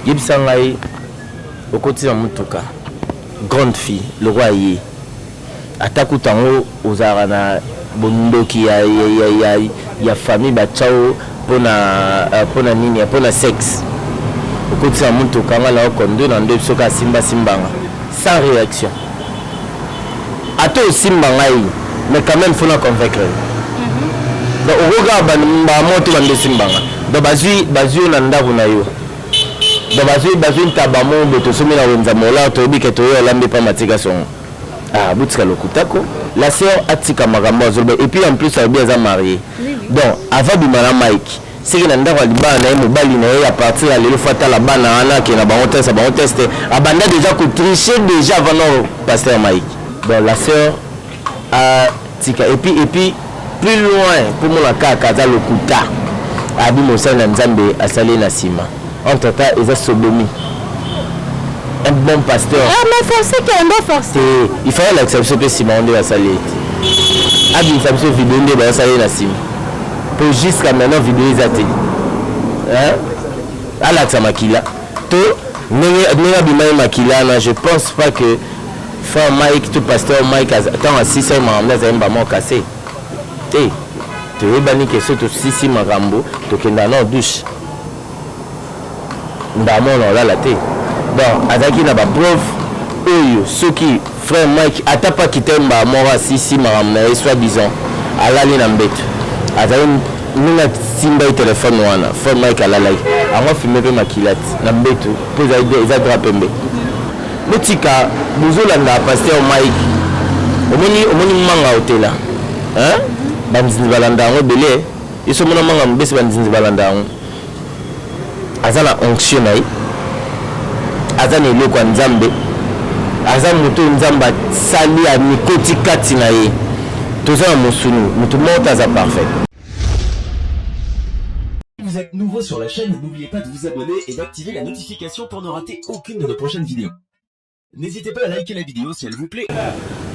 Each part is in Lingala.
Yebsangai au quotidien mutuka grande fille le roi yi atakutango ozarana bondoki ya famille ba chao pona nini pona sexe au quotidien mutuka ngala okondo na ndo soka simbanga sans réaction ato simbanga yi mais quand même faut la convaincre donc au regard ba moto ba simbanga donc bazui na ndavu na yo donc bazui tabamo beto somi na wenza mola to bike to yo lambe pa matika son butika lokutako la sœur atika makambo azolba et puis en plus elle bien marié donc avant bimana Mike c'est que na ndako libana na mobali na ye à partir à lelo fata la bana ana ki na ba on teste abanda déjà ko tricher déjà avant non pasteur Mike donc la sœur atika et puis plus loin pour mon kaka za lokuta abi mosala nzambe asali na sima entre temps ils ont sodomi un bon pasteur mais forcé qu'il y a un bon forcé il fallait l'accepter que Simon de la salle abi l'accepter vidéo de la salle na sima pour jusqu'à maintenant vidéo ils ateli hein ala tsamakila to nenga bimai makila je pense pas que frère Mike tout pasteur Mike attend à 6 ans mais zamba mo cassé tu veux bani que ce tout sisi marambo to kenda na douche ndamo na la té donc azaki na ba preuve oyo soki frère Mike atapa kitemba mora sisi maramna soit disant alali na mbeto azali nuna simba téléphone wana frère Mike alalai anga filmer pe makilati na mbeto po za drapembe botika bozolanda pasteur Mike omoni manga hotela hein banzinzi balanda ngo belé iso mona manga mbesi banzinzi balanda ngo azala onction nayi azana eloko nzambe azana moto nzamba sali ya mikoti kati na ye tozana mosunu moto mota za parfait. Vous êtes nouveau sur la chaîne, n'oubliez pas de vous abonner et d'activer la notification pour ne rater aucune de nos prochaines vidéos. N'hésitez pas à liker la vidéo si elle vous plaît.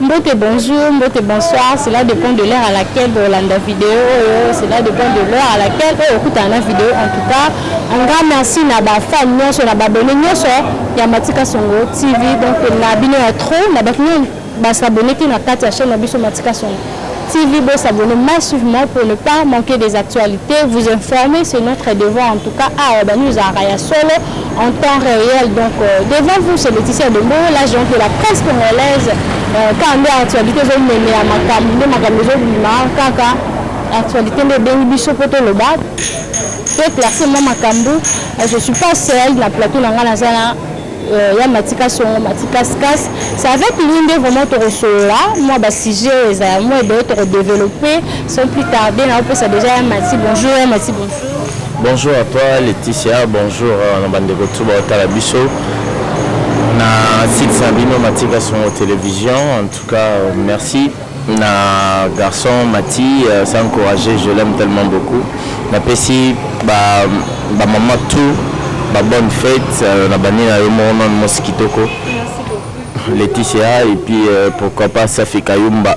Mbote bonjour, mbote bonsoir, cela dépend de l'heure à laquelle vous regardez la vidéo, cela dépend de l'heure à laquelle vous écoutez la vidéo. En tout cas, un grand merci à ma femme, à ma abonné, à Matika Songo TV, donc na abonné à trop, na s'abonner à la chaîne Matika Songo TV, s'abonner massivement pour ne pas manquer des actualités, vous informer, c'est notre devoir en tout cas à nous à Raya Solo en temps réel. Donc devant vous, c'est Laetitia Dembo, l'agent de la presse congolaise. Quand on a actualité, je me mets à ma actualité de Bengibiso Poto Loba. Peut classer moi Makambu. Je suis pas seule, la plateau Langanazana. Il y a Matika Son, Matika Skas. C'est avec l'une vraiment te recevoir. Moi, sujet, moi, d'autres développer. Sans plus tarder, on peut ça déjà. Merci, bonjour, merci, bonjour. Bonjour à toi, Laetitia. Bonjour, Nabandeko Tsuba Talabiso. Na site Sabino Matika Son télévision. En tout cas, merci. Na garçon Mati, c'est encouragé, je l'aime tellement beaucoup. Na Pessi, maman tout. Bonne fête, on a banni à mon mosquitoko. Laetitia et puis pourquoi pas Safi Kayumba.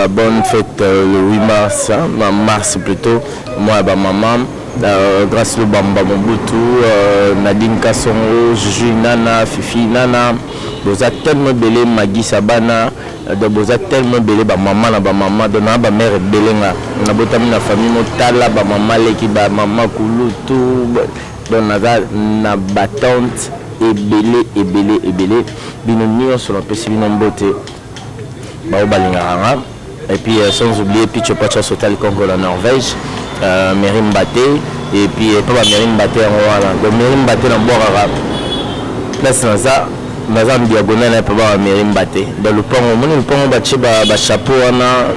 Bonne fête le 8 mars, mars plutôt. Moi, maman, grâce au Bamba Mobutu, Nadine Kassongo, Juju Nana, Fifi Nana. Vous êtes tellement belé, Magui Sabana. Vous êtes tellement belé, maman, maman, donna ma mère belé. On a beau la famille, Motala, maman, l'équipe, maman, Kouloutou. Donc na battante ebele binonio sur la possibilité beauté balinga et puis sans oublier Picho Pacha Sotal Congo la Norvège Merim Baté et puis pas Merim Baté en voilà donc Merim Baté dans Borara place dans ça en diagonale pas Merim Baté dans le pont baché ba chapeau na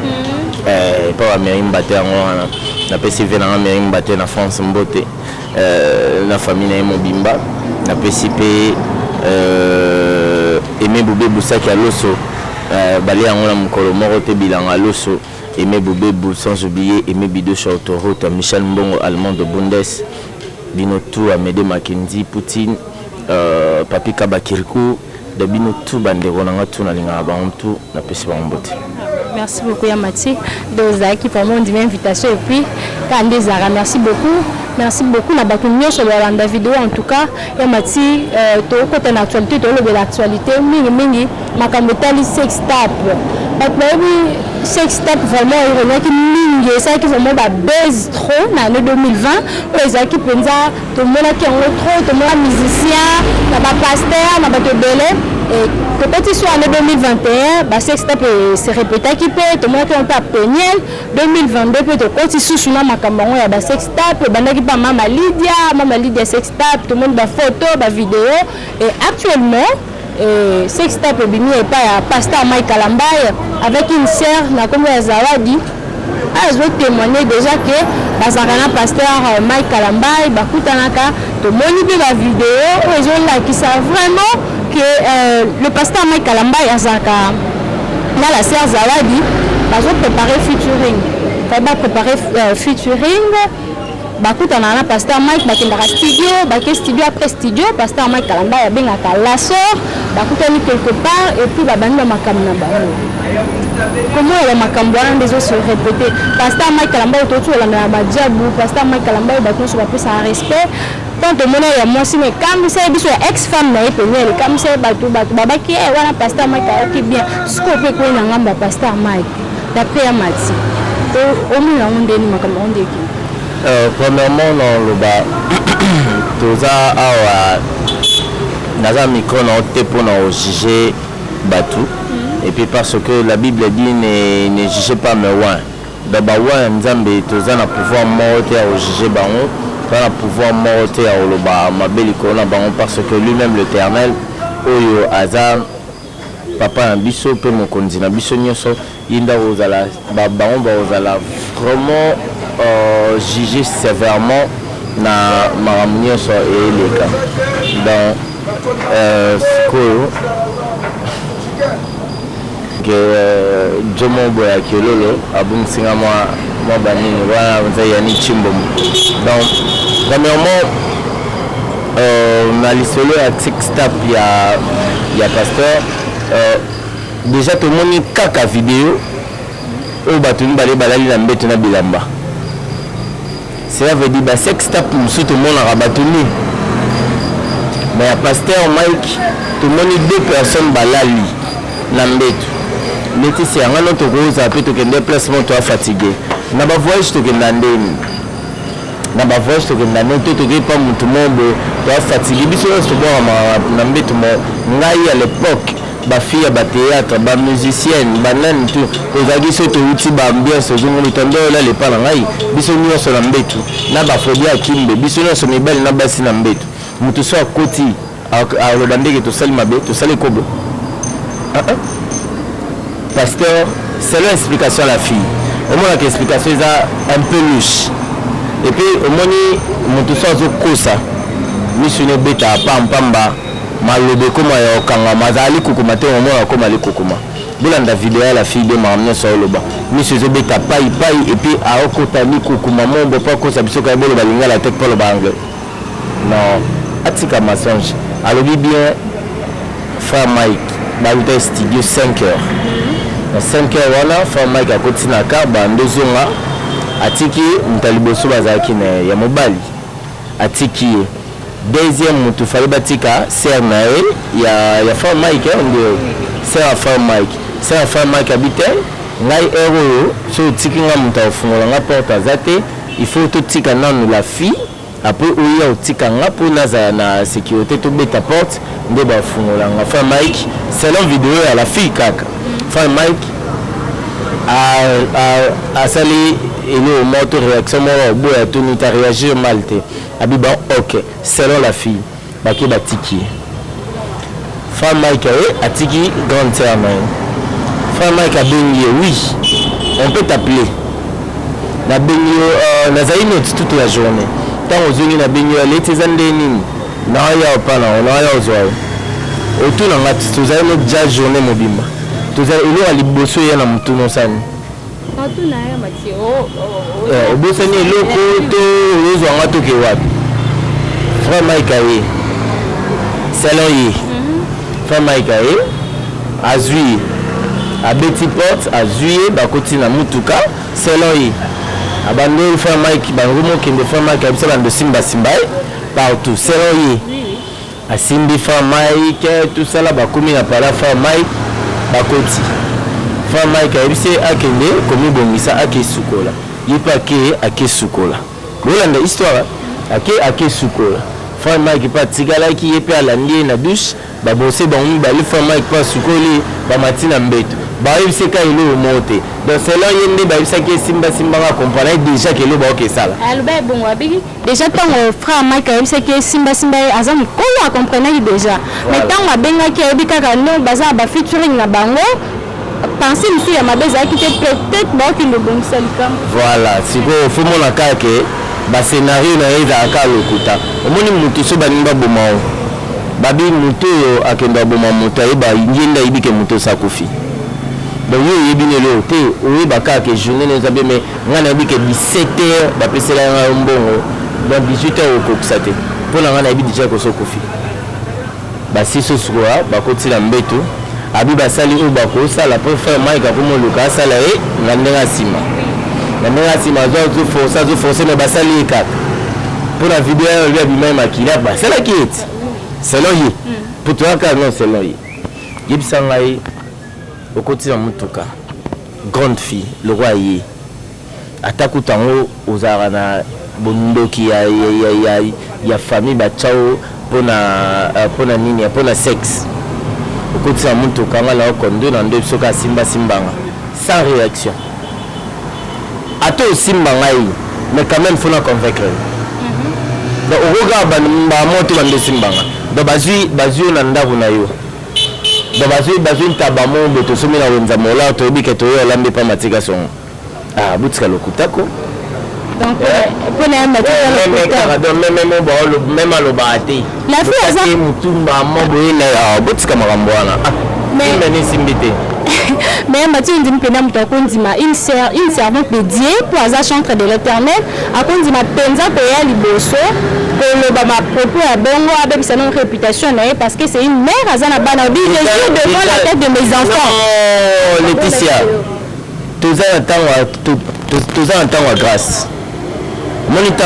pas Merim Baté en voilà na PCV na Merim Baté na France beauté la famille na Mobimba na PCP Aimé Boubé Boussaki à Loso balé en la mukolo moko te bilanga Loso Aimé Boubé sans oublier Aimé Bido Chautoroute Michel Mbongo allemand de Bundes bino tout Amédée Mackenzie Poutine Papi Kabakirkou de bino tout bandeko na ngatu na linga ba ontu na pesi ba mbote. Merci beaucoup Yamati de qui vraiment une invitation et puis Kandezara, merci beaucoup. Merci beaucoup na batumio sur la vidéo en tout cas Yamati to côté l'actualité to le l'actualité mingi makamotali sextape. Baby sextape vraiment il y a qui mingi ça qui vraiment ba buzz trop na l'année 2020 les qui penza to mona qui en trop to mona musicien na ba pasteur na ba to belé et peut-être soit en 2021 bah sextape c'est répété qui peut tout le monde on tape Peniel 2022 peut être quand sous sur ma caméra ya bah sextape bandaki pas maman Lydia sextape tout le monde ba photo ba vidéo et actuellement sextape bimi et pas pasteur Mike Kalambay avec une sœur na comme Zawadi je vais témoigner déjà que bazakana pasteur Mike Kalambay bakutanaka to moni la vidéo et je là qui ça vraiment que le pasteur Mike Kalambay Azaka là la sœur Zawadi va préparer featuring. Va préparer featuring. Bakutana na pasteur Mike bakendaka studio après studio pasteur Mike Kalambay abengaka la sœur bakutani quelque part et puis babandi makambo na bango. Comment les makambo wana ndezo se répéter pasteur Mike Kalambay ototu olanda na bajabu pasteur Mike Kalambay bato so bapesa respect. Quand tout le monde est moi si mais comme c'est biso ex-femme na epengele comme c'est bato babaki wana pasteur Mike qui bien ce qu'on peut quoi na ngamba pasteur Mike d'après Yamati au moins on ndeni makambo ndeki. Premièrement dans le bas toza awa naza micro na te pour na juger batu et puis parce que la Bible dit ne jugez pas mais ouais d'abord ouais nzambe toza na pouvoir monter à juger bango na pouvoir monter à oloba mabeli kona bango parce que lui-même l'Éternel oyo aza papa na biso pe mokonzi na biso nyonso yinda ozala bango ba ozala vraiment juger sévèrement na maramnyo so eleka donc que jomo boya kelolo abunsinga moi banini wana nzayani chimbo donc premièrement na lisolo ya sextape ya pasteur déjà tout le monde kaka vidéo oyo bato mibale balali na mbeto na bilamba. Cela veut dire que sextape tout le monde a rabattu. Mais à pasteur Mike, tout le monde deux personnes balali n'embête. Mais c'est un autre rose après que déplacement toi fatigué. N'a pas voyage to kendande. N'a pas voyage to kendande to pas tout le monde toi fatigué. Biso to bon n'embête moi. Ngai à l'époque ba fille ba théâtre ba musicienne ba nan tout ozagi so to uti ba ambiance zongo litondo la le pala ngai biso nyonso na mbetu na ba phobia kimbe biso nyonso mibali na basi na mbetu mutu so akoti a lo bandeke to sali mabe to sali kobo pasteur c'est l'explication à la fille au moins l'explication est un peu louche et puis au moins mutu so azokosa misu ne beta pamba malobe koma ya okanga mazali kukuma te omona koma ali kukuma bolanda vidéo la fille de mamne so loba monsieur zobeta pai et puis a okota li kukuma mombo pa ko sabiso ka bolo balinga la tête pour le bangle non atika mensonge alobi bien frère Mike ba uta studio 5 heures na 5 heures wala frère Mike akotina ka ba ndozonga atiki mtaliboso bazaki na ya mobali atiki deuxième mutu fali batika sœur nae ya frère Mike ndio sœur Mike habite ngai ero so tikinga mutu ofungola nga porte azate il faut to tika nanu la fille après oya otika nga po naza na sécurité to beta porte nde ba fungola nga frère Mike selon vidéo ya la fille kaka frère Mike a sali ele moto réaction mo boya to ni ta réagir mal te abiba ok selon la fille baki batiki femme Mike a tiki grande sœur femme Mike a bengi oui on peut t'appeler na bengi na zainote toute la journée tant aux unis na bengi les tezande nini na ya opana on a ya ozwa autour na ngati tozali déjà journée mobimba tozali ilo ali boso ya na mutu no sani atuna ya matio obosani eloko to ozwa ngato ke wapi frère Mike aye selon yi frère Mike aye azui à Betty Porte, à Zuye, Bakoti na Mutuka, selon lui. Abandé faire Mike, Bangomo qui me fait Mike, Absalom de Simba Simbaï, partout, selon lui. À Simbi faire Mike, tout ça là, Bakoumi n'a pas la faire Mike, Bakoti. Faire Mike, Absalom Akende, comme il bonisa, Ake Sukola. Il n'est pas Ake Sukola. Voilà l'histoire, Ake Sukola. Faire Mike, pas Tigala qui est à la nuit, na douche, Babosé, Bangoumi, Bali, faire Mike, pas Sukoli, Bamatina Mbeto. Il sait qu'il est monté. Donc c'est là qu'il y a Simba Simba comprendre déjà que le est ça. Déjà quand on frère Mike il sait que Simba Simba azam ko comprendre déjà. Mais tant on benga ki ebika ka no baza ba featuring na bango penser monsieur ya mabeza qui peut-être ba ki le bon salikam. Voilà, si ko faut mon aka que ba scénario na eza aka lokuta. Omoni mutu so baninga bomao. Babi mutu akenda boma mutu eba yinda ibike mutu sakufi. Donc il y a bien le thé, oui baka que journée nous avons mais on a dit que 17h bah passer là un bon donc 18h au coxate pour la on a dit déjà que so kofi bah si ce soir bah côté la mbeto abi ba sali ou ba ko ça la pour faire mai ka pour mon local ça là et na ndinga sima zo forcer mais ba sali ka pour la vidéo lui a dit même akila bah c'est là qui est c'est là yi pour toi car non c'est là yi yibsangai au côté de Mutuka, grande fille, le roi y est. Atakutango aux arana bondoki ya famille bachao pona nini pona sexe. Au côté de Mutuka, on a conduit dans deux soka simba simbanga sans réaction. Ato simbanga mais quand même faut la convaincre. Donc au regard ba moto bande simbanga. Donc bazu nanda bunayo. Donc bazui tabamo beto somi na wenza mola to bi keto yo lambe pa matika son butika lokutako donc pour na matika même alo baate la fille ça mutumba mambo ina butika marambwana mais ni simbite mais Mathieu dit que nous avons une servante dédiée pour la chantre de l'Éternel à cause de ma penza pour y liboso pour le bama propos à bongo avec sa non réputation parce que c'est une mère à Zanabana je suis devant la tête de mes enfants. Oh Laetitia tous en temps à grâce mon temps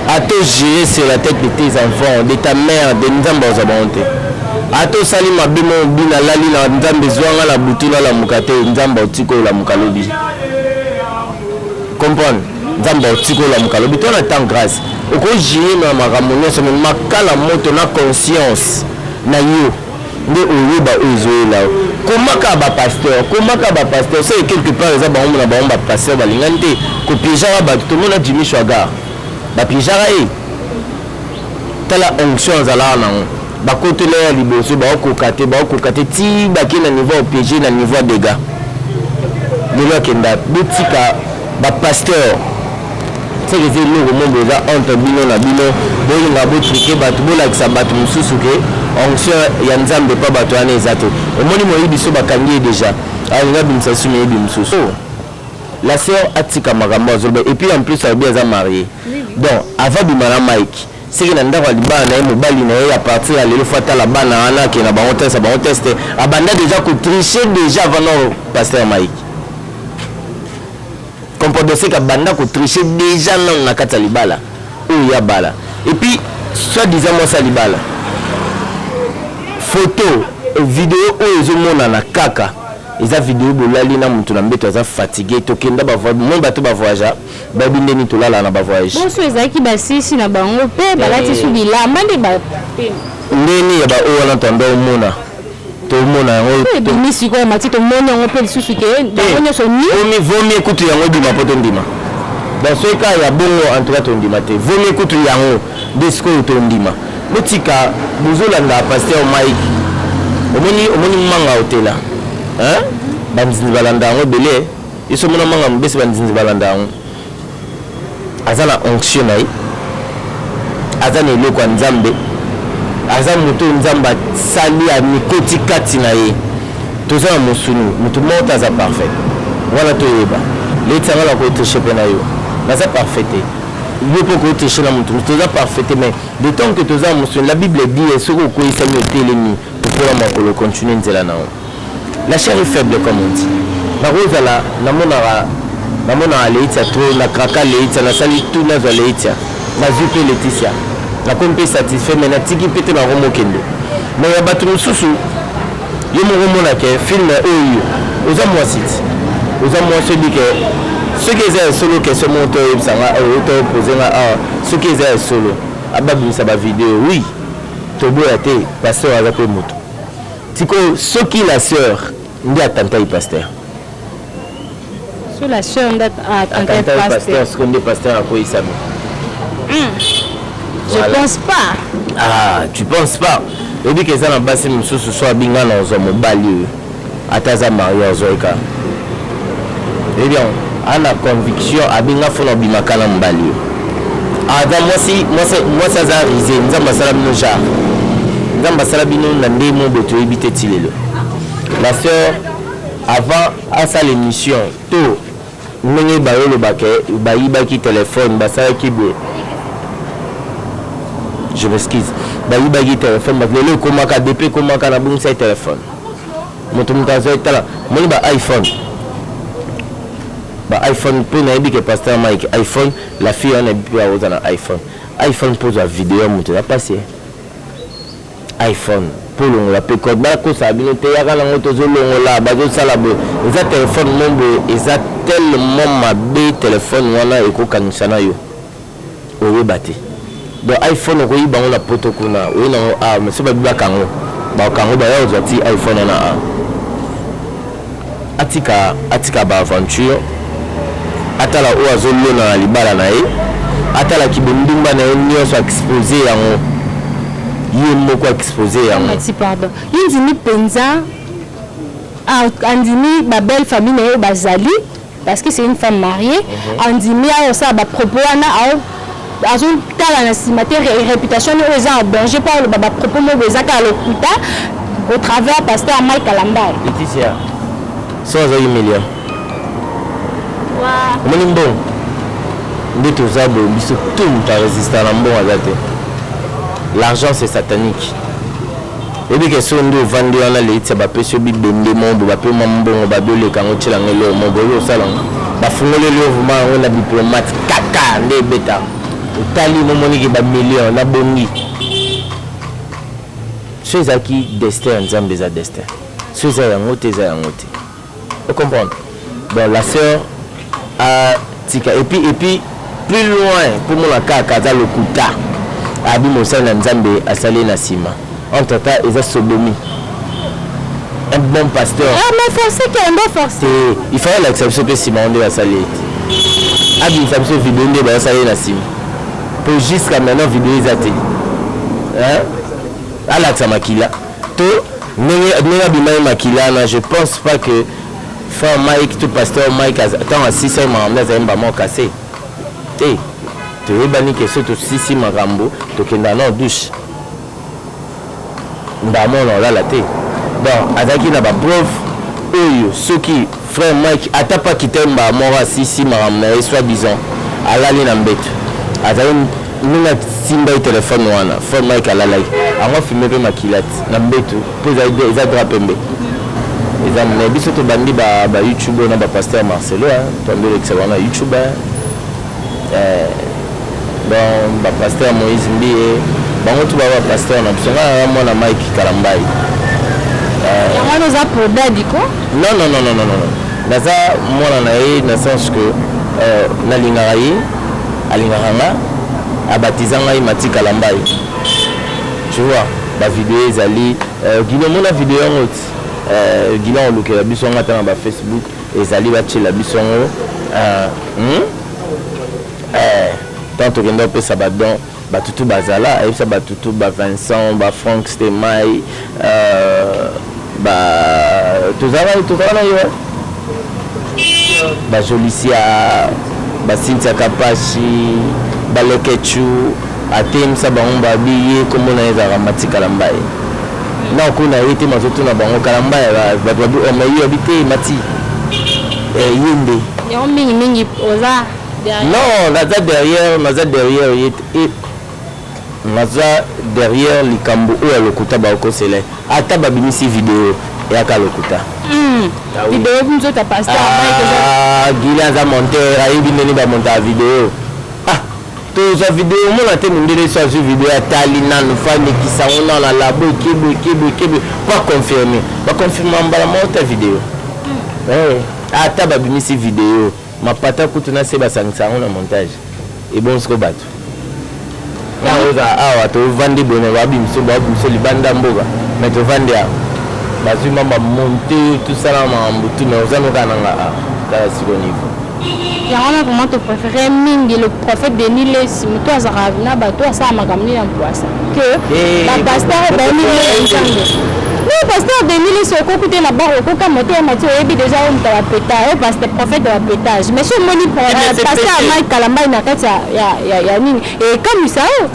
à te gérer sur la tête de tes enfants de ta mère de Nzamba aux abontés à to sali mabimo bina lali na Nzambe zwanga la butula la mukate Nzamba otiko la mukalobi comprendre Nzamba otiko la mukalobi to na temps grâce oko gérer na makambo nyonso mais makala moto na conscience na yo nde oyoba ozoela komaka ba pasteur c'est quelque part za bango na bango ba pasteur balingante ko piéger ba tout le monde a Jimmy Shwaga ba piéger tala onction zala na bakote la liboso ba kokate ti baki na niveau piéger na niveau dégâts de la kenda botika ba pasteur c'est que c'est le monde déjà entre bino na bino bolinga botrike batu bolakisa batu mususu ke onction ya Nzambe pa batu ane zato omoni moyi biso bakangi déjà alinga bimsa sumi bimsusu la sœur atika makambo azolba et puis en plus elle est bien mariée donc avant bimana Mike c'est que nanda kwa libana na mobali na ya partir à lelo fata la bana ana ke na ba test abanda déjà ko tricher déjà avant pasteur Mike comporter c'est que banda ko tricher déjà na kata libala ou ya bala et puis soit disant moi ça libala photo vidéo ou ezomona na kaka eza vidéo bolali na mutu na mbeto aza fatigué tokenda ba mon bato ba voyage ba bindeni tolala na ba voyage bon so ezaki basisi na bango pe balati su bilamba ndi ba ndeni ya ba o wana tando mona to mona yango to misi ko matito mona yango pe susu ke bango so ni omi vomi ekutu yango bima poto ndima dans ce cas ya bongo en tout cas to ndima te vomi ekutu yango desko to ndima botika bozolanda pasteur Mike omoni manga hotela hein banzinzi balanda yango belé iso mona manga mbesi banzinzi balanda yango azala onction nayi azana eloko ya Nzambe aza moto Nzamba sali ya mikoti kati na ye toza na mosunu moto moko aza parfait wana toyeba letanga la kotriche mpe na yo naza parfait te yo mpo kotriche na moto toza parfait te mais de temps que toza na mosunu la Bible dit soki okoyisami otelemi popola makolo continue nzela na yo la chair est faible comme on dit. Na rozala namona Laetitia trop na kraka Laetitia na sali tout na Laetitia na zupe Laetitia na kompe satisfait mais na tiki pete na romo kendo mais ya batu mususu yo mo mona ke film oyo oza moi site oza moi celui que ceux qui ont solo question monto sanga auto poser na ceux qui ont solo ababu sa ba vidéo oui tobo ya te pasteur avec moto tiko ceux qui la sœur ndi atanta i pasteur sur la sœur ndi atanta pasteur ce qu'on dit pasteur à quoi il s'appelle je pense pas. Ah, tu penses pas? Et puis que ça n'a pas si monsieur ce soit bien dans un mobile à ta mariage zoika. Eh bien, on a conviction à bien faire un bimaka na mobile. Ah, moi ça a risé. Nous avons ça nous jar. Nous avons ça bino na ndemo beto ebité tilelo. La sœur avant à sa l'émission tout ndenge bayo le baké bayiba ki téléphone basala ki be. Je m'excuse. Bayi bagi téléphone, le komaka DP komaka na bon sai téléphone. Moto mutazo etala, moni ba iPhone. Ba iPhone pour na que pasteur Mike iPhone, la fille on est bien aux na iPhone. iPhone pose la vidéo moto la passer. iPhone pour on la pe code ba ko sa bino te yaka na moto zo longo la ba zo sala bo. Eza téléphone mombo, eza tellement mabe téléphone wana eko kanisa na yo. Owe bate. Donc iPhone ko yi bango la poto kuna o na mais so ba bia kango ba kango ba yo zati iPhone na atika ba aventure atala o azolo na libala na ye atala kibundumba na yo so exposer yango yi moko exposer yango merci pardon yindi penza andimi ba belle famille na yo bazali parce que c'est une femme mariée andimi a ça ba propos na azon tala na simate réputation no eza en danger par le baba propos mo bezaka lokuta au travers pasteur Mike Kalamba. Laetitia so za humilier wa moni bon ndito zabo biso tout ta résister na mbongo azate. L'argent c'est satanique. Et bien que so ndo vandi wana Laetitia ba pesio bibende mombo ba pe mbongo ba dole kango tshela ngelo mombo yo salon ba fungole le vuma ona diplomate kaka nde beta Tali momoni ba million na bongi. Ceux qui destin ensemble des destin. Ceux qui ont ngote za ngote. Vous comprenez? Bon la sœur a tika et puis plus loin pour mon kaka za lokuta. Abi mosala nzambe asali na sima. Entre temps ils sodomi. Un bon pasteur. Ah mais forcé qu'il est bon forcé. Il fallait l'accepter que Simon de asali. Abi ça me vidéo de ba asali na sima. Pour jusqu'à maintenant vidéo izate hein Alexa Makila to nenga bimai Makila je pense pas que frère Mike tout pasteur Mike attend à 6 mois on a un bamon cassé tu veux bani que surtout 6 marambo to kenda na douche ndamon là la té bon azaki na ba prof oyo soki frère Mike atapa kitemba mora 6 maramna et soit disant alali na mbeto azali nuna simba téléphone wana phone Mike alalai ango filmer pe makilat na mbeto poza eza drapembe eza na biso to bandi ba YouTube na ba pasteur Marcelo tombe l'excellent na YouTube bon ba pasteur Moïse Mbie bango to ba pasteur na biso na mona Mike Kalambai on nous a pour dadiko non naza mona na ye na sens que na lingarai alinganga abatizanga Mati Kalambai. Tu vois la vidéo ezali Guillaume mona vidéo ngoti Guillaume luke la biso ngata na ba Facebook ezali ba tshela biso ngo tant que ndo pesa badon batutu bazala et ça batutu ba Vincent ba Frank Stemai ba tozala yo ba Jolicia ba Cynthia Kapashi balekechu atemsa bango babiye komona ezaka Mati Kalambai na kuna yete mazoto na bango Kalambai ba omeyo habité Mati yende yo mingi oza non naza derrière likambo oyo lokuta ba okosele ata babimisi vidéo eyaka lokuta vidéo nous autres pasteur Guilain a monté ayebi ndeni bamonta vidéo tozwa vidéo omona te mondele so azwi vidéo ya tali nanu fanekisa ngo na labo ekebe pas confirmé baconfirme mbala moko ta vidéo ata babimisi vidéo mapata kutu na se basangisa yango na montage ebonsiko bato oza awa tovandi bone babimiso libanda mboka mais tovandi awa bazwi mamba monte tosala makambo tuna oza noka nanga tala siko niveau yango vraiment tu préférais mingi le prophète Denis Lesi mutu azaka na bato asala makambo nini na mpwasa que bapasteur Denis Lesi le pasteur Denis Lesi okokuta na bar okoka moto ya mati oyebi déjà oyo mutu apeta oyo pasteur prophète ya pétage mais so omoni pasteur Mike Kalamba na kati ya nini ekamwisa oyo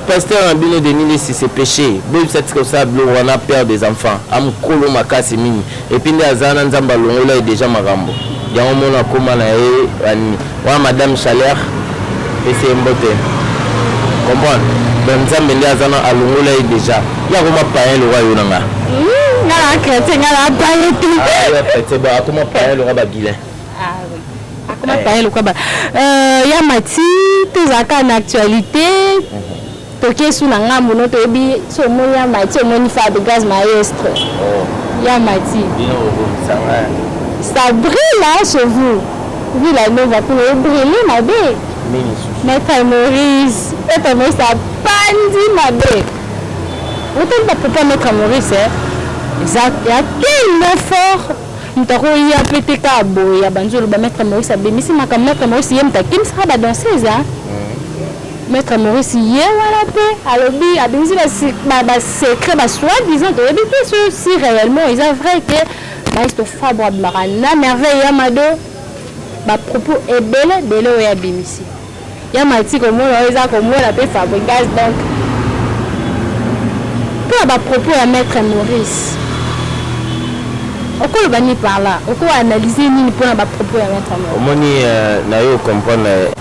pasteur Ambino Denis Lesi c'est péché boy ça tika ça blo wana père des enfants amkolo makasi mini et puis ndazana nzamba longola déjà makambo yango mona koma na ye wa madame Chaleur ese mbote comprendre donc nzambe ndi azana alongola ye déjà yango ma païen le roi yonanga ngala chrétien ngala païen tout c'est bon akoma païen le roi Baguilin akoma païen le roi ya mati tozaka na actualité toke sous na ngambo no toyebi so mo ya mati omoni fa de gaz maestre ya mati ça brille là chez vous. Vu la nova pour briller ma bête. Maître Maurice, ça bandit ma bête. Vous ne pas mettre Maurice, exact. Il y a tellement fort. Nous avons eu un petit cabo, il y a banjo le maître Maurice a béni. Si ma maître Maurice y est, qui sera pas danseuse hein. Maître Maurice y est voilà paix. Alors bi a béni la secret ba soi-disant de éviter si réellement ils ont vrai que Maestro Fabre Marana merveille Yamado ba propos est belle ya bimisi Yamati comme on eza comme la paix Fabregas donc pour ba propos à maître Maurice oko bani par là oko analyser nini pour ba propos à maître Maurice omoni na yo comprendre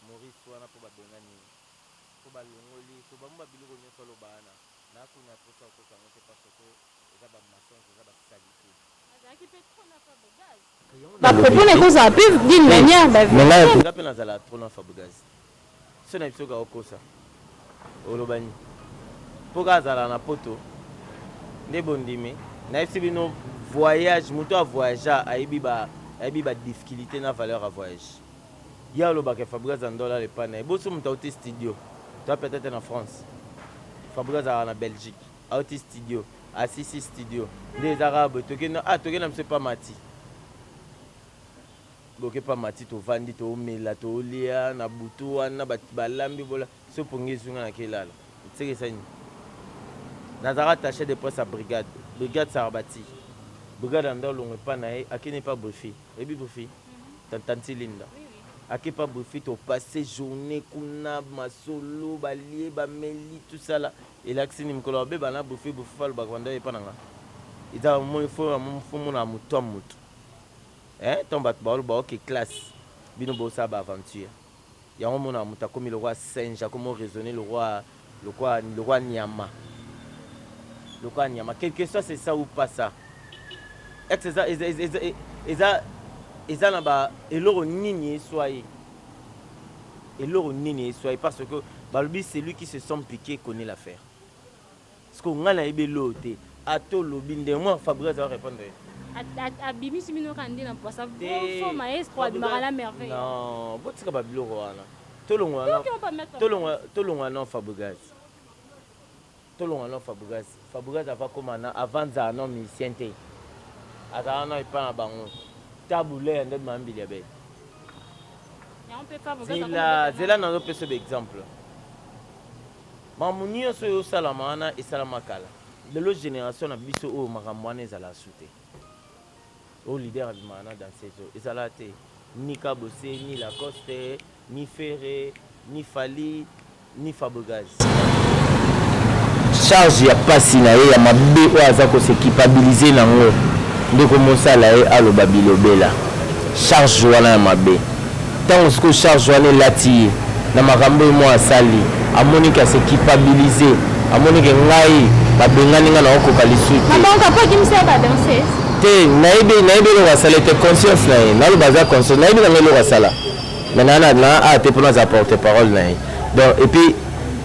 Maurice wana po babengani po balongoli to bamwa biloko nyonso lobana na kuna posa kosa ngote parce que eza ba mensonge eza ba qualité azaki pe trop na Fabregas ba propos ne kosa pe d'une manière ba vie ngapi nazala trop na Fabregas so na biso ga okosa olobani po kazala na poto nde bondimi na esi bino voyage muto a voyager aibi ba difficulté na valeur à voyage. Il y a le bac Fabregas en dollar les panneaux. Beaucoup sont au studio. Toi peut-être en France. Fabregas en Belgique. Au studio. À Sissi studio. Les Arabes. Toké n'a pas mati. Boké pas mati. To vandi to mela to lia na butu na balambi bola. Ce pongi zunga na kelala. Tu sais que ça. Nazara taché de poste à brigade. Brigade Sarbati. Brigade en dollar on pas naé. À qui n'est pas Bofi. Ebi Bofi. Tantanti Linda. À qui pas Bofi, tu passé journée, kuna, masolo, balié, bameli, tout ça là. Et là, si nous avons fait Bofi, Bofi, le bagwanda et pas nanga. Il a il faut mon amour, ton mout. Hein, ton bat ball, ok, classe. Bino bossa aventure. Il y a un mon amour, comme le roi Saint-Jacques, comment raisonner le roi Nyama. Le roi Nyama. Quel que soit c'est ça ou pas ça. Et ça là-bas, et l'eau nini soyez. Et l'eau nini soyez parce que Balbi c'est lui qui se sent piqué connaît l'affaire. Parce qu'on a eu l'autre. À tout le binde moi Fabrice va répondre. À Bibi Simino Kandi na pour ça. Faut maestro de Marala merveille. Non, bon c'est pas Babilo wana. Tout le monde non Fabrice. Tout le monde non Fabrice. Fabrice va comme avant ça non musicien té. Attends non il pas en bango. Taboulé en demande bien bé. C'est là dans peu d'exemple. Mamunio so salamana et salamakala. De l'autre génération a biso o makamwane za la souté. Au leader abimana dans ces eaux. Et ça là té ni Kabose, ni Lacoste, ni Ferré, ni Fali, ni Fabregas. Charge ya pasi na ye ya mabe oyo aza kosekipabilize nango nde komosala ye aloba bilobela charge wana ya mabe ntango siko charge wana elati ye na makambo ye mwa asali amoniki asekipabilize amoniki ngai babengani nga na okoka lisu te nayebi eloko asala ete conscience na ye naloba aza conscience nayebi nango eloko asala me na ate mpona aza porte parole na ye donc et puis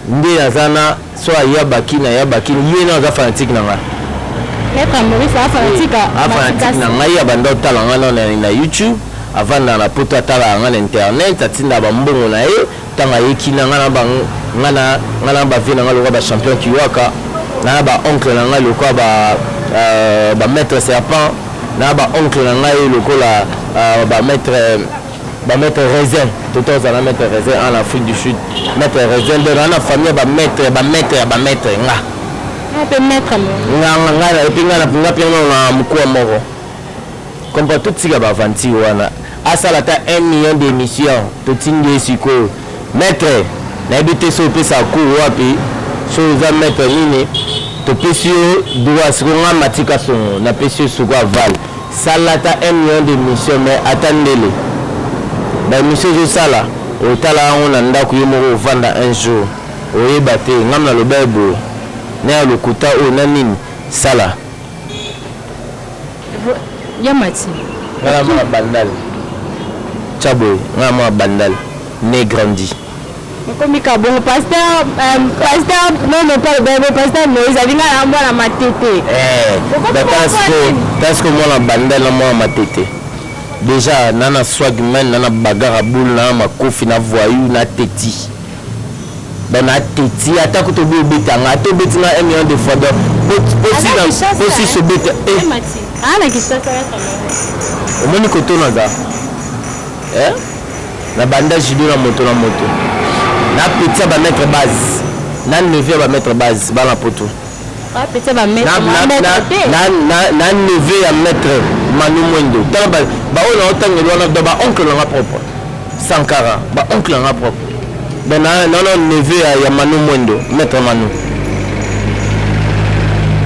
nde aza na so ayabaki na yabaki ye na aza fanatique na nga fanatique na ngai abanda otala nga na YouTube avanda na poto atala nga na internet atinda bambongo na ye ntango ayeki na nga na bavie na nga lokola bachampion kiwaka na baoncle na nga lokola bamaître serpent na baoncle na ngai lokola bamaître raisin totozala maître raisin en Afrique du Sud maître raisin de na famille bamaître nga epi nga na mokuwa moko kompa totika bavanti wana asala ata 1 million d'émission totindi ye sikoyo maître nayebi te so opesa cour wapi so oza maître nini topesi yo droit siko nga matika songo napesi yo siko aval sala ata 1 million d'émission mais ata ndele baémission ezosala otala yango na ndako ye moko ovanda un jour oyeba te ngam na loba eboye na ya lokuta oyo na nini sala Yamati ngana mwa bandal chaboy ngana mwa bandal ne grandi komika bongo pasteur non pas le pasteur Moïse alinga na mwana matete parce que mwana bandal na mwana matete déjà nana swagman nana bagara boule nana makofi na voyou na teti ben na teti ata ko to bi obetanga to betinga 1 million de fois donc aussi se beta ana kisasa ya kama omoni koto na za na bandage de la moto na petit ba mettre base na neveu ba mettre base ba la poto petit ba mettre na neveu ya mettre Manu Mwendo dans ba on a autant ba oncle na propre Sankara ba oncle na propre ben non neveu ya Manu Mwendo mettre Manu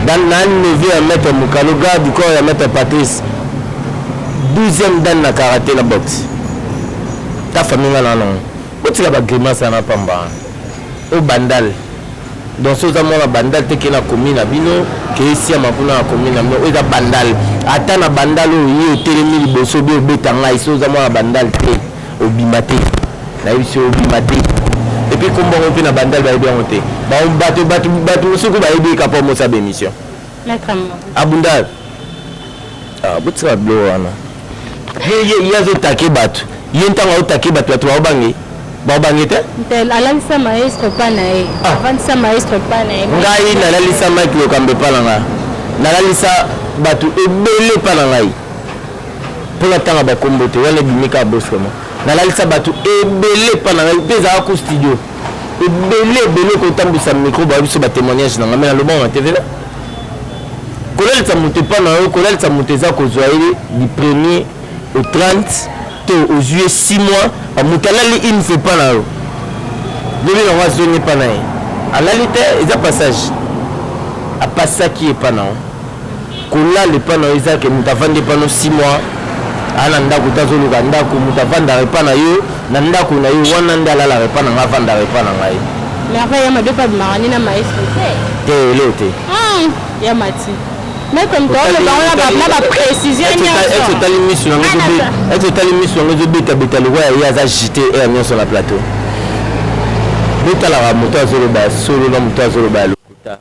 dan na neveu ya mettre Mukaloga du corps ya mettre Patrice 12e dan na karaté la boxe ta famille là non otika ba grimace na pamba au bandal donc so za mona bandal te ke na commune bino ke isi ya mapuna na commune bino o za bandal ata na bandal o yi telemi liboso bi obetanga iso za mona bandal te obimate na iso obimate et puis kombo on pe na bandal ba bien monter ba on batu suku ba ebi ka po mo sa émission abundal butsa blo wana ye yazo take batu yentanga otake batu wa bangi babangete alalisa maestro pana e avansa maestro pana e ngai nalalisa maki lokambe pana nga nalalisa batu ebele pana ngai pona tanga bakombo te wala bimika boskoma nalalisa batu ebele pana ngai peza ko studio ebele ko tambisa micro ba biso ba témoignage na ngamela lobon na TV la kolelisa mutu pana yo kolelisa mutu za ko zoaire du 1er au 30 aux yeux 6 mois à Moutalali il ne fait pas là depuis on va sonner pas là à la lité il y a passage à passer qui est pas là kola le pas là ils a que mutavande pas 6 mois ana ndako tazolo ndako mutavanda repa na yo na ndako na yo wana ndala la repa na ngavanda repa na ngai mais après ya mabe pas marani na maestro te lote ya mati mais comme toi le baron la précision est-ce que tu as l'émission on beta le roi il y a agité et sur la plateau beta la moto azolo ba solo na moto azolo ba lokuta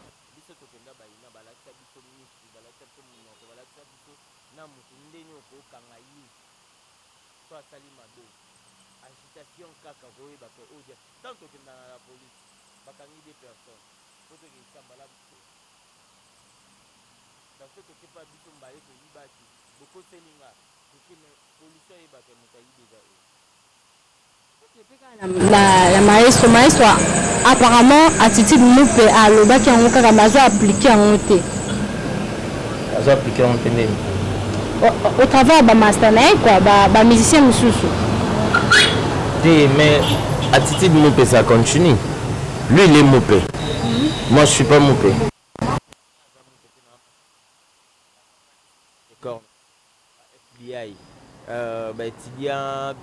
agitation kaka koyeba ke odia tant que na la police bakangi des personnes faut que sambala parce que tu pas biso mbaye ko yibaki boko selinga kine pollution yibaka mukayi déjà la maestro apparemment attitude moupe à l'obaki en kaka mazo appliquer en monté mazo appliquer en tene au travers de master quoi ba musicien mususu. Mais attitude Moupé ça continue. Lui il est Moupé. Moi je suis pas Moupé. D'accord. FBI étudiant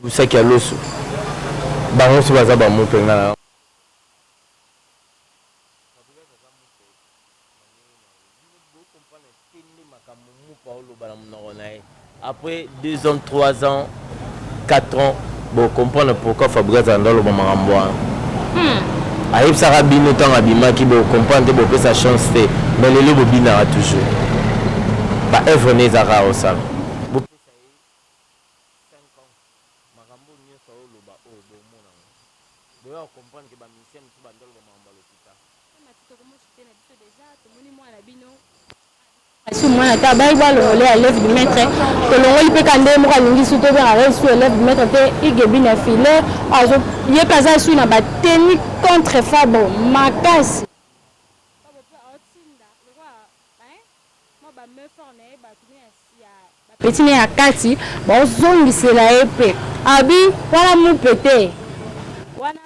Boussaki à l'osso. Baron se basa ba Moupé na. Après 2 ans, 3 ans, 4 ans, bon comprendre pourquoi Fabrice Andal le Maramboa. Aïe Sarah Bino tant abima qui bon comprendre que sa chance mais le lobo binara toujours. Ba œuvre n'est zara au sal. Si moi na ba iba le élève du maître que l'on peut kande mo kalingi surtout ba reçu élève du maître te igebi na filet azo ye kaza su na ba technique contre fabo makasi petit ne akati ba zongisela epe abi wala mu pete wana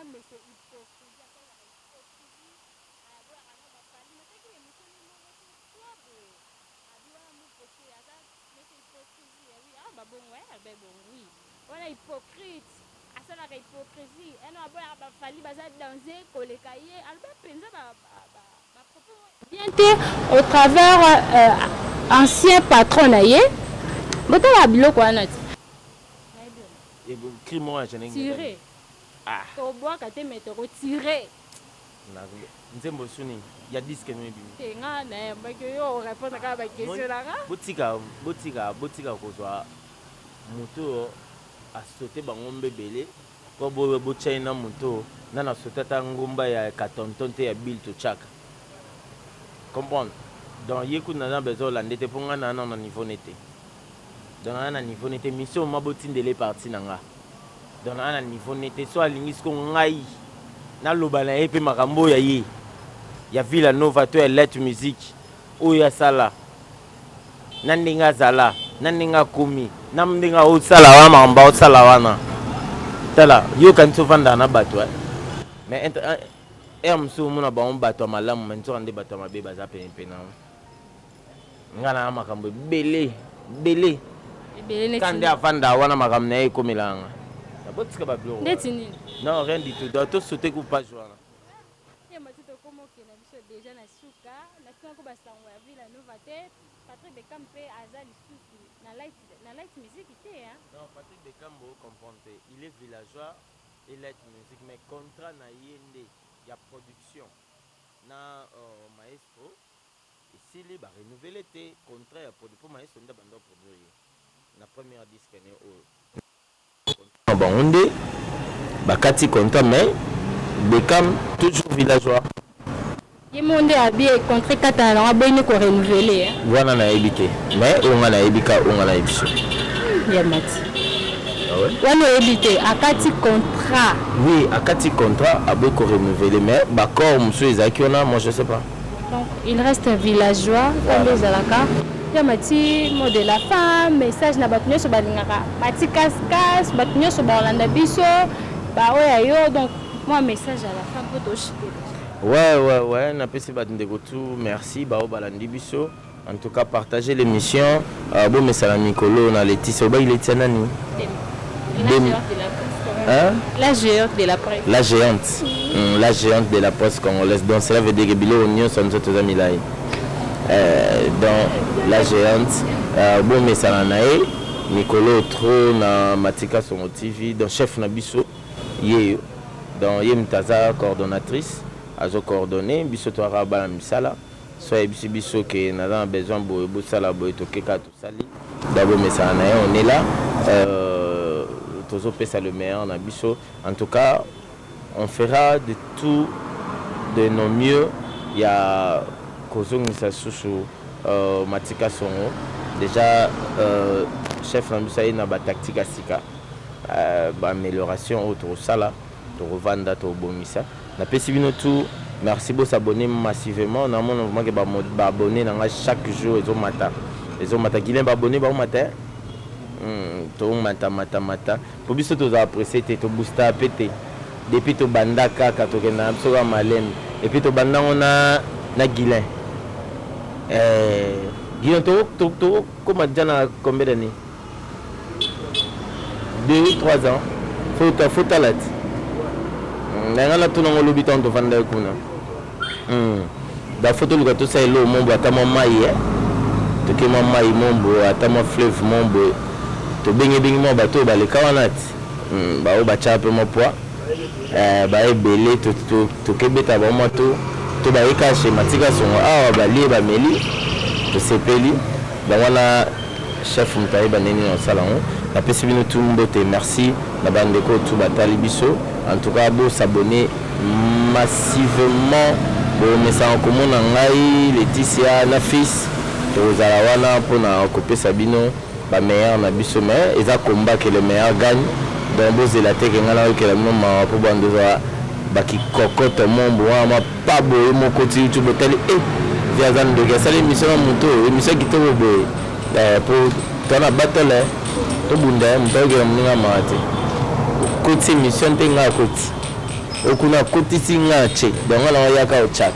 au travers ancien patron naie boto la biloko wana et crime moi je n'ai tiré to bois ka te mettre tiré nzembo suni ya disque no bi nga na ba ke yo répondre ka ba question là botika kozwa moto a sauté bango mbebele ko bo China moto nana sotata ngomba ya katontonte ya Bill to Chaka comprendre donc yeku na besoin landete pour nga na niveau nete donc na niveau nete mission mabotinde les parties nanga donc na niveau nete so alingi ko ngai na lobala epe makambo ya ye ya Villa Nova to elect musique o ya sala nandinga zala nandinga kumi namdinga o sala wa mamba o sala wana tala yo kan so vanda na bato mais mso mona ba on bato malamu menzo ande bato mabe baza pena ngana makambo belé kande avanda wana makambo na ekomilanga nabotika ba bureau ndetini non rien du tout doit tout sauter coup pas joana ya matito komo ke na biso déjà na suka na ko ba sango ya Villa Nova te Patrick Bekam pe azali suku na light musique te hein non Patrick Bekam bo comprendre il est villageois et light musique mais contrat na yende ya production na maestro ici li ba renouveler te contrat ya production maestro nda bando produire na première disque ne o Onde bakati contrat mais Bekam toujours villageois yemonde abi contrat kata na boyine ko renouveler hein wana na ebité mais on na ebika on na ebiso ya mati wana ebité akati contrat oui akati contrat abo ko renouveler mais bakor monsieur ezaki ona moi je sais pas donc il reste villageois comme les alaka ya mati mot de la femme message na batunyo so balingaka mati kaskas batunyo so balanda biso ba oya yo donc moi message à la femme pour toshite ouais na pesi batndeko tout merci ba o balandi biso en tout cas partager l'émission bon messala Nicolo na Laetitia ba il est nani la géante de la presse la géante de la presse congolaise donc cela veut dire que bilo union sont tous amis là dans la géante bon messala nae Nicolo trop na matika son TV donc chef na biso ye dans Yemtaza coordonnatrice azo coordonné biso to araba misala so biso que nous avons besoin de sala boy to keka tout sali d'abord messala nae on est là tozo pesa le meilleur na biso en tout cas on fera de tout de nos mieux il y a kozongisa susu matika songo déjà chef na biso na ba tactique asika ba amélioration autour sala to revanda to bomisa na pesi bino tout merci de s'abonner massivement. On a vraiment que abonner chaque jour et matin. Les hommes matin qui l'aiment abonner au matin. Tout mata. Pour bien surtout apprécier te booster à péter. Depuis to banda kaka to kena absolument malem. Et puis to banda on a na Guilin. Guilin to comment déjà na combien d'années? 2 ou 3 ans. Faut talat. Nangala to na lobby to vanda kuna. Da photo luka to sai lo mombo atama mai to ke mai mombo atama fleuve mombo. To bengi mo bato ba le kawanati. Ba o ba chape mo poa. Ba ebele to kebeta ba moto to ba ikache matika songo awa ba li ba meli to sepeli ba wana chef mutaye ba neni en salon la pesi bino tout mbote merci na bandeko tout batali biso en tout cas bo s'abonner massivement bo mesa en commun na ngai Laetitia na fils to zala wana pona kopesa bino ba meilleur na biso mais eza combat que le meilleur gagne. Donc vous êtes la tête que la maman pour bande baki cocotte mon ma pas beau mon côté YouTube tel et via zan de ça l'émission moto émission qui te pour ton battle to bunda mbaga mninga mate côté mission tenga côté okuna côté singa che donc on ya ka chat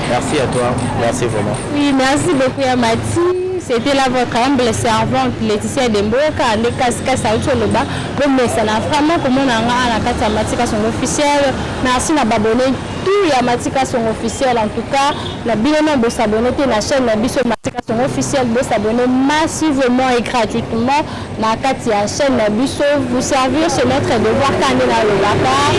merci à toi, merci vraiment. Oui, merci beaucoup Yamati. C'était là votre humble servante Laetitia Demboka, les cascas à Ucholoba. Mais ça n'a vraiment comme on a la carte Yamatika son officiel. Merci d'abonner tout Yamatika son officiel. En tout cas, la bilan de s'abonner la chaîne la biso Yamatika son officiel de s'abonner massivement et gratuitement. La carte la chaîne la biso vous servir c'est notre devoir quand on a le Dakar.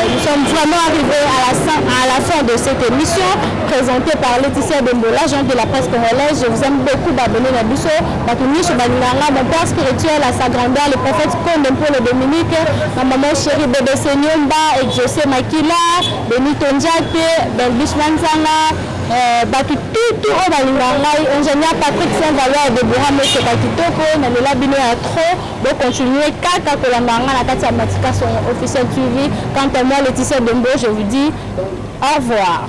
Nous sommes vraiment arrivés à la fin de cette émission présentée par Laetitia Dembo, l'agent de la presse congolaise. Je vous aime beaucoup d'abonner à Bisso. Mon père spirituel à sa grandeur, le prophète Condempo le Dominique, ma maman chérie bébé Senyomba, et José Makila, Benito Njate, Belbish Manzanga, tout au Balingangai, ingénieur Patrick Saint-Valois de Bourame Sekakitoko, Nalela Bino à trop, donc continuez Kaka Kolambanga, la Katia Matika son officiel TV. Quant à moi, Laetitia Dembo, je vous dis au revoir.